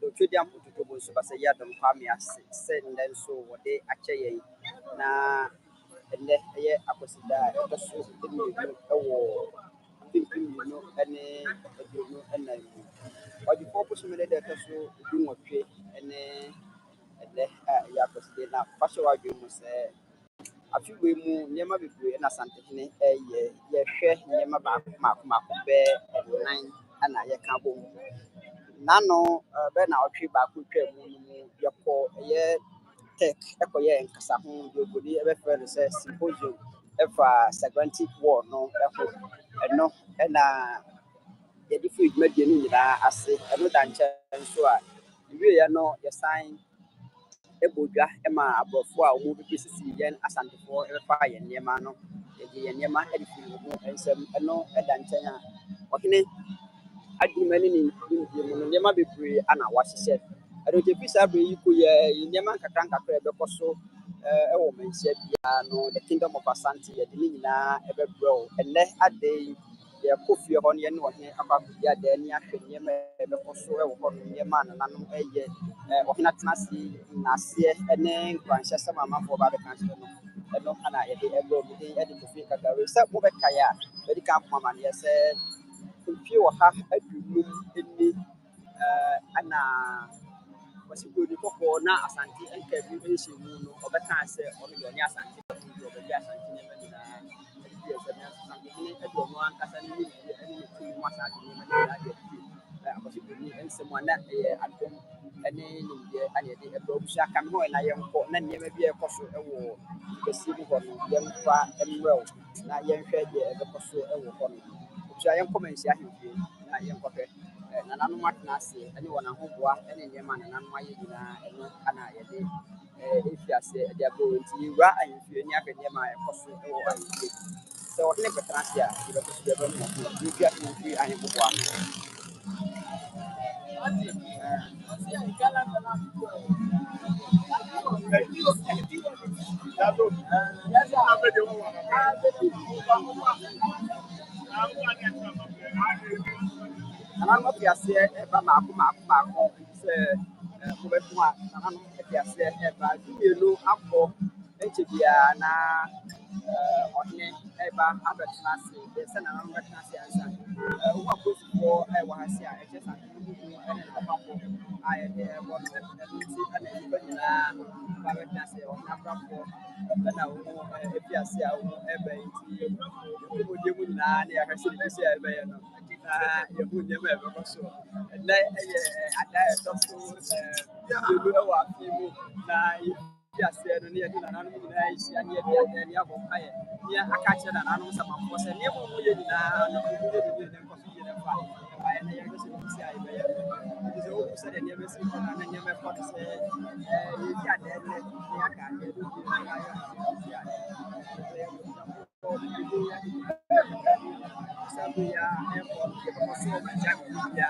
do twediam tutubo so basa ya dom kwame ase se nden so wode ache yen na ende ye aposida e so emi ewo pimpim no ene eduno ena yi odi purpose me de so du nwotwe ene ende ya aposida na fasho wa dwe mu se afiwe mu nyema bebre na santehene ye hwe nyema ba maako be nan ana ye ka bom nano be na otwe ba ko twa mu no ye ko ye tech ekoye nkasa ho de ogodi ebe fe se symposium efa Sagrantic war no eno na ye di fu idmedie no nyina ase eno da nche nso a wie ye no ye sign ebodwa ema abrofo a omo bi sisi yen asantefo efa ye niema no ye niema edifi no ensem eno da nche a okene adwumani ni mu niema bebre ana wahyehyɛ ado te bisa bre yi ko ye niema nkakra ebekoso ewo menhye bia no the kingdom of Asante ye de nyina ebebro enne ade ye kofie ho ne ye ne ohene akwabi ade ani ahwe niema ebekoso ewo ho niema nanano eye ohena tenase nase ene nkwanhyɛ sama amafo ba be kanse no eno ana ye de ebro bi ye de kofie kakare se mo be kaya be ka akoma ne ye se kofie wo ha adwumum eni ana wasigodi koko na Asante enka bi enhye mu no obeka ase ono yo ni Asante bi obi Asante ne mani na ebi ese na Asante ne edo no ankasa ne ni ene ti mu Asante ne mani na ade wasigodi ensemo na adom ene ni ye ane de ebro busha kan ho na ye nko na niema bi ekoso ewo kesi bi ho no ye mfa emrew na ye nhwe de ebekoso ewo ho no busha ye nko mansi ahemfie na ye nko hwe na nanu matna ase ene wona ho boa ene niema na nanu aye nyina eno ana ye de efi ase de abo nti wura ahemfie ni ahwe niema ekoso ewo ahemfie so ne betrase a ye bekoso de abo mo ni fi ahemfie ahemboa Anano fiase eba maako se kubetwa anano fiase eba dumienu akọ echebia na ohne eba abetlase de se na anano betlase ansa wo akosufo wa hase a eche sa ene akọ ayede ebo no nti ana ibanyina abetlase ohna brafo na wo fiase a wo eba nti wo de mu na na ya hase de se eba ye no ye hu ne me be so na ada to so you know what you na ya se no ne ya na no ni na isi ani ya ni abo kai ni aka che na no sama ko se ne mo ye ni na no ni ne ko fi ye na fa ba ya na ya se ni si ai be ya ni se o se de ne be si na na ne me ko se ye ya de ne ya ka ne do ni na ya sabu ya airport ke ko so ma jack ya